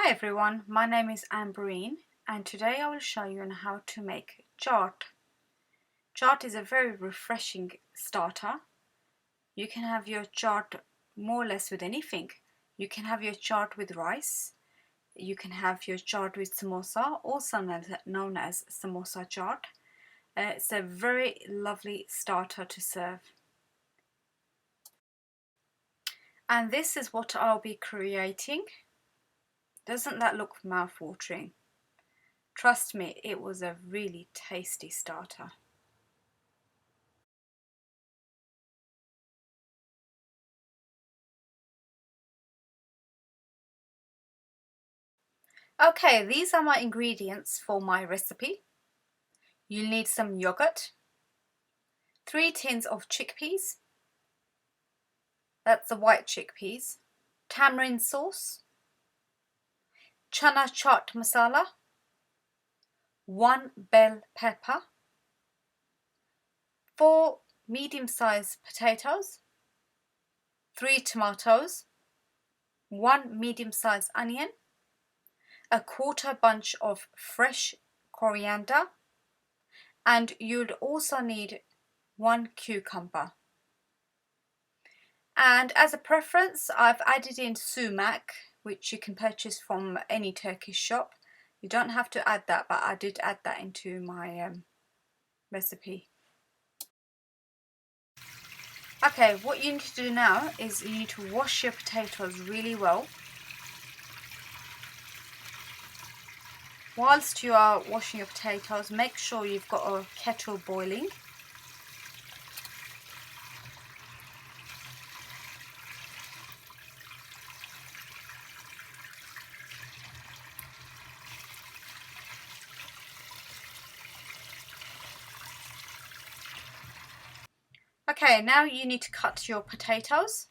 Hi everyone, my name is Amberine and today I will show you on how to make chaat. Chaat is a very refreshing starter. You can have your chaat more or less with anything. You can have your chaat with rice, you can have your chaat with samosa, also known as samosa chaat. It's a very lovely starter to serve. And this is what I'll be creating. Doesn't that look mouth-watering? Trust me, it was a really tasty starter. Okay, these are my ingredients for my recipe. You'll need some yogurt, 3 tins of chickpeas, that's the white chickpeas, tamarind sauce, chana chaat masala, 1 bell pepper, 4 medium-sized potatoes, 3 tomatoes, 1 medium-sized onion, a quarter bunch of fresh coriander, and you'd also need 1 cucumber. And as a preference, I've added in sumac, which you can purchase from any Turkish shop. You don't have to add that, but I did add that into my recipe. Okay, what you need to do now is you need to wash your potatoes really well. Whilst you are washing your potatoes, make sure you've got a kettle boiling. Okay, now you need to cut your potatoes.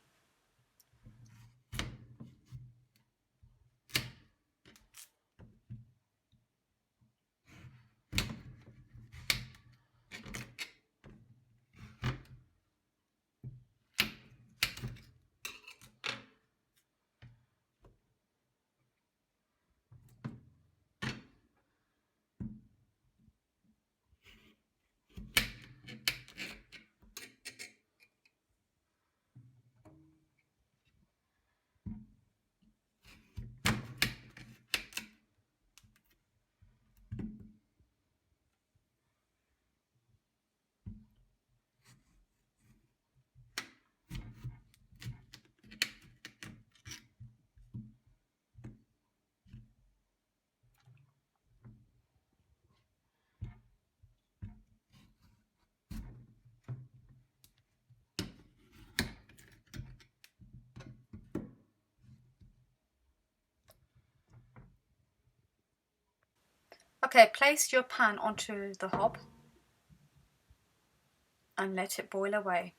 Okay, place your pan onto the hob and let it boil away.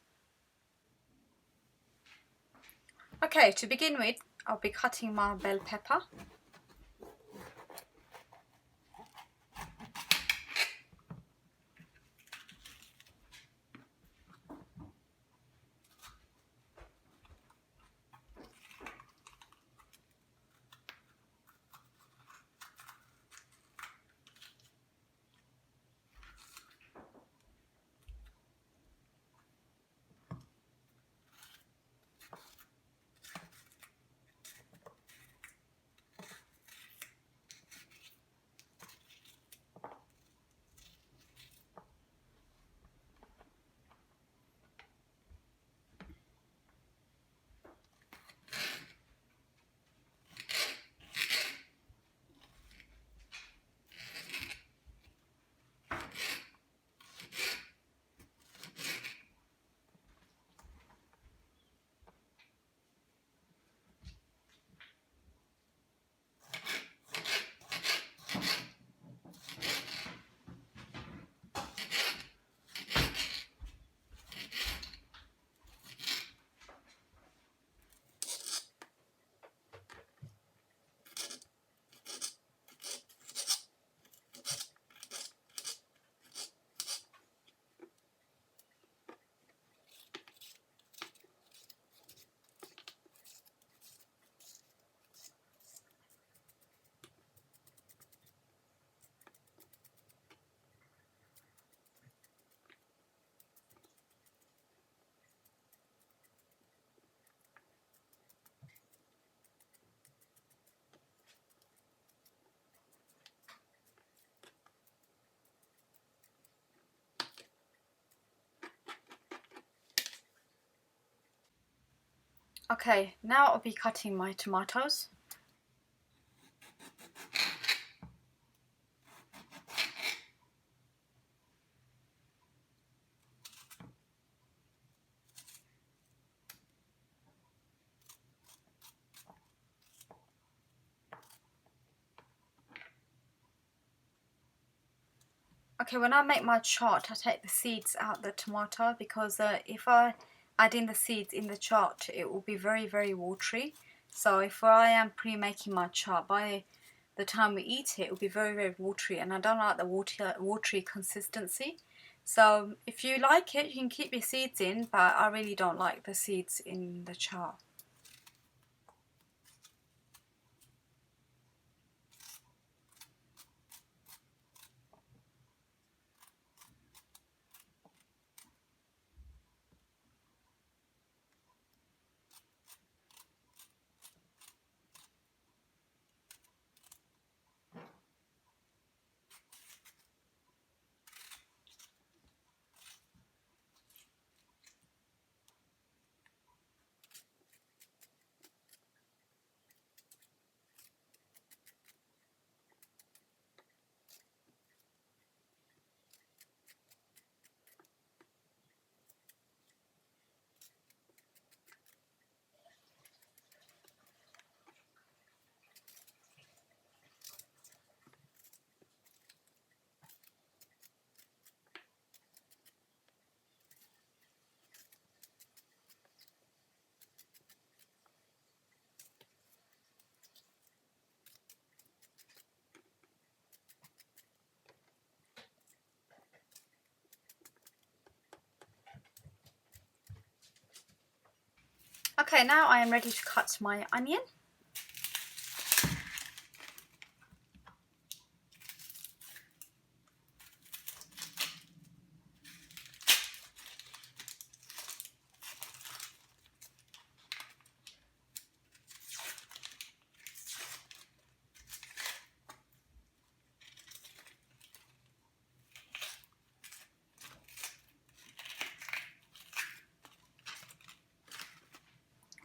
Okay, to begin with, I'll be cutting my bell pepper. Okay, now I'll be cutting my tomatoes. Okay, when I make my chaat, I take the seeds out the tomato because if I add in the seeds in the chaat, it will be very, very watery. So if I am pre-making my chaat, by the time we eat it, it will be very, very watery, and I don't like the watery consistency. So if you like it, you can keep your seeds in, but I really don't like the seeds in the chaat. Okay, now I am ready to cut my onion.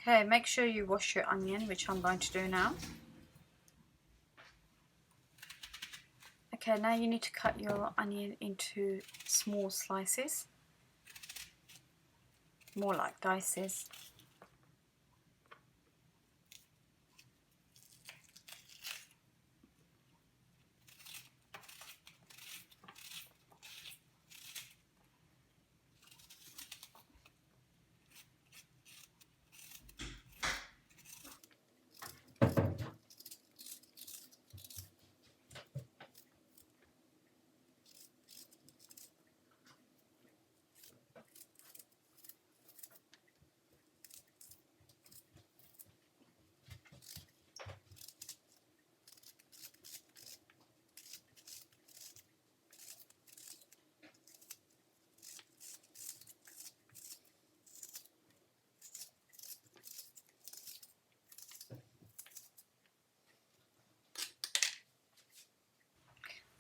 Okay, make sure you wash your onion, which I'm going to do now. Okay, now you need to cut your onion into small slices, more like dices.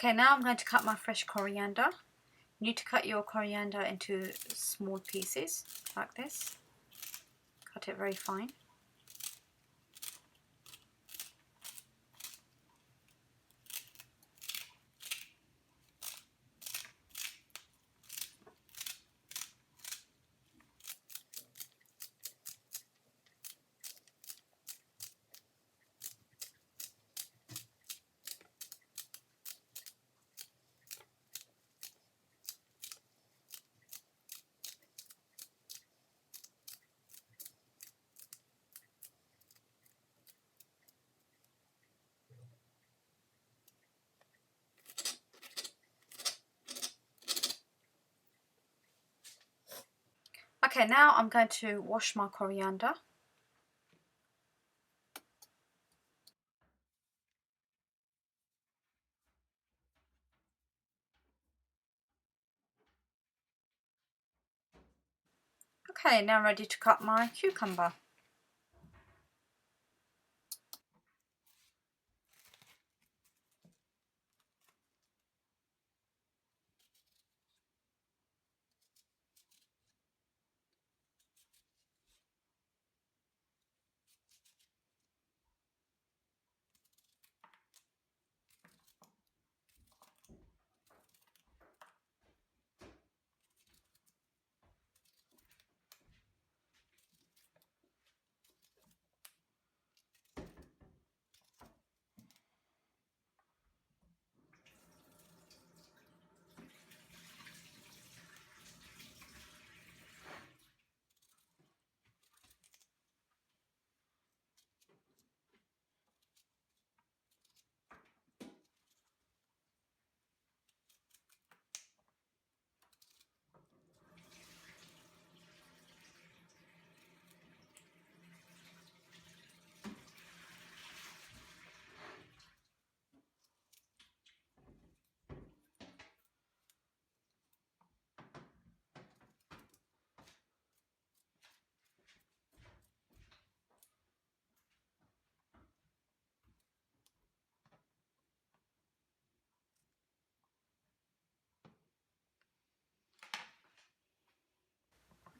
Okay, now I'm going to cut my fresh coriander. You need to cut your coriander into small pieces, like this. Cut it very fine. Okay, now I'm going to wash my coriander. Okay, now I'm ready to cut my cucumber.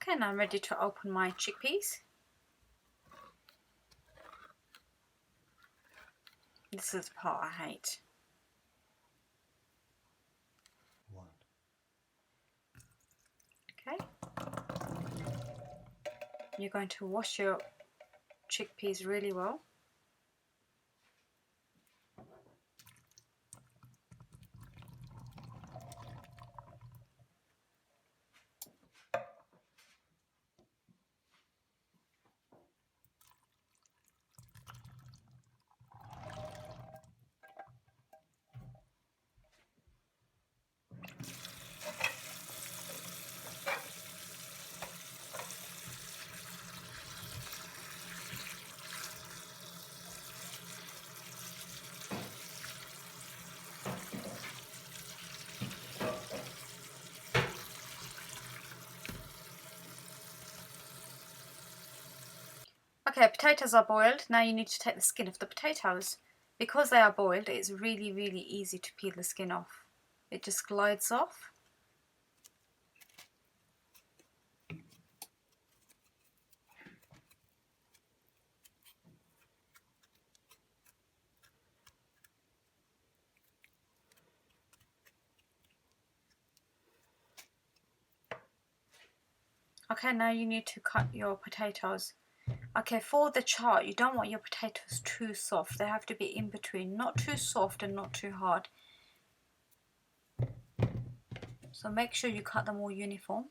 Okay, now I'm ready to open my chickpeas. This is the part I hate. Okay. You're going to wash your chickpeas really well. Okay, potatoes are boiled. Now you need to take the skin off the potatoes. Because they are boiled, it's really, really easy to peel the skin off. It just glides off. Okay, now you need to cut your potatoes. Okay, for the chaat, you don't want your potatoes too soft. They have to be in between, not too soft and not too hard. So make sure you cut them all uniform.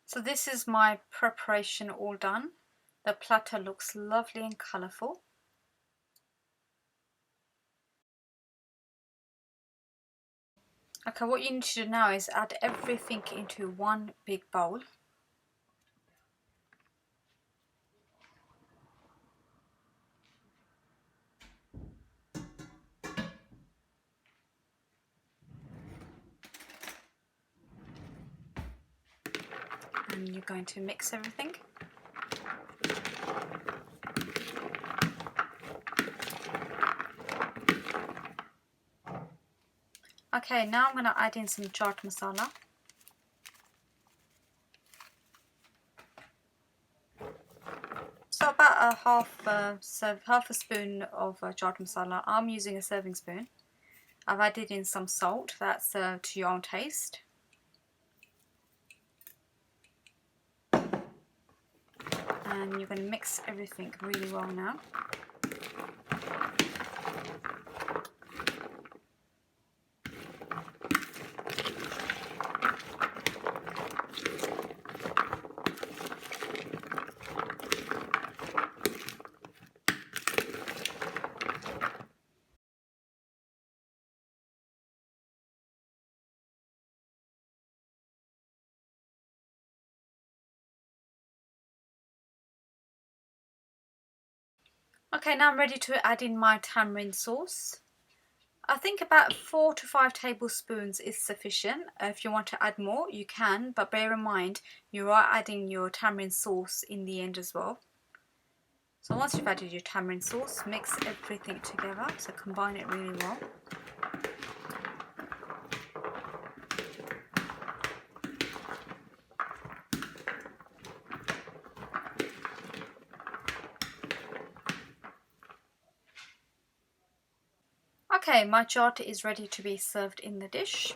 So this is my preparation all done. The platter looks lovely and colourful. Okay, what you need to do now is add everything into one big bowl. And you're going to mix everything. Okay, now I'm going to add in some chaat masala. So about half a spoon of chaat masala. I'm using a serving spoon. I've added in some salt. That's to your own taste. And you're going to mix everything really well now. Okay, now I'm ready to add in my tamarind sauce. I think about 4 to 5 tablespoons is sufficient. If you want to add more, you can, but bear in mind you are adding your tamarind sauce in the end as well. So once you've added your tamarind sauce, mix everything together, so combine it really well. Okay, my chaat is ready to be served in the dish.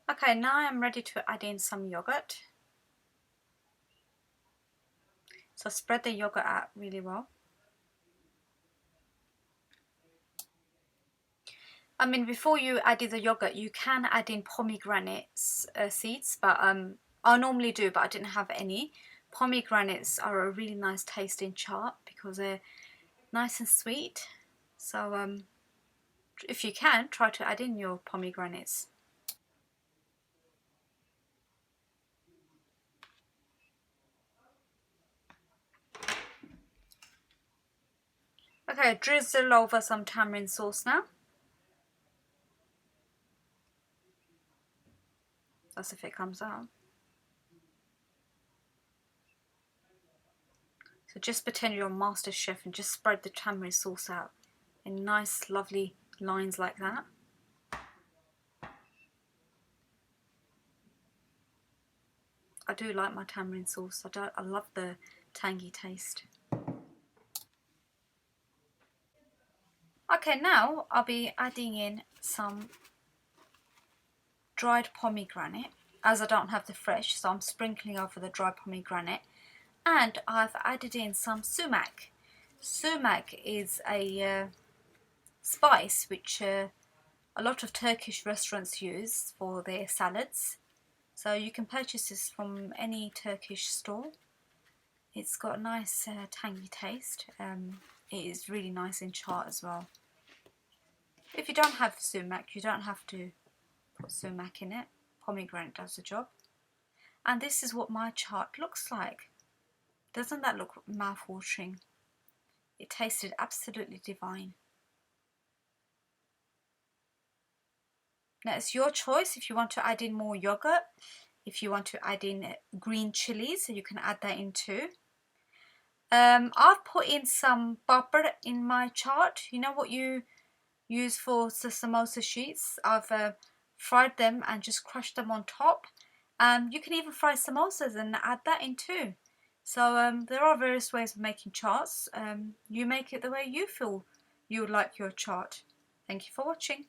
Okay, now I'm ready to add in some yogurt. So spread the yogurt out really well. I mean, before you add the yogurt, you can add in pomegranate seeds, but I normally do, but I didn't have any. Pomegranates are a really nice taste in chaat because they're nice and sweet. So if you can, try to add in your pomegranates. Okay, drizzle over some tamarind sauce now. That's if it comes out. So just pretend you're a master chef and just spread the tamarind sauce out in nice, lovely lines like that. I do like my tamarind sauce. I love the tangy taste. Okay, now I'll be adding in some dried pomegranate, as I don't have the fresh, so I'm sprinkling over the dried pomegranate. And I've added in some sumac. Sumac is a spice which a lot of Turkish restaurants use for their salads. So you can purchase this from any Turkish store. It's got a nice tangy taste. It is really nice in chaat as well. If you don't have sumac, you don't have to put sumac in it. Pomegranate does the job. And this is what my chaat looks like. Doesn't that look mouth-watering? It tasted absolutely divine. Now it's your choice if you want to add in more yogurt. If you want to add in green chilies, so you can add that in too. I've put in some butter in my chaat. You know what you use for the samosa sheets? I've fried them and just crushed them on top. You can even fry samosas and add that in too. So there are various ways of making chaats. You make it the way you feel you would like your chaat. Thank you for watching.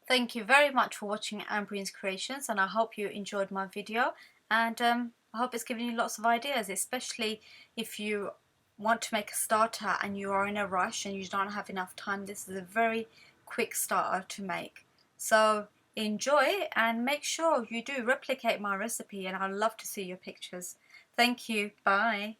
Thank you very much for watching Ambrine's Creations, and I hope you enjoyed my video, and I hope it's given you lots of ideas, especially if you want to make a starter and you are in a rush and you don't have enough time. This is a very quick starter to make. So enjoy and make sure you do replicate my recipe, and I'd love to see your pictures. Thank you. Bye.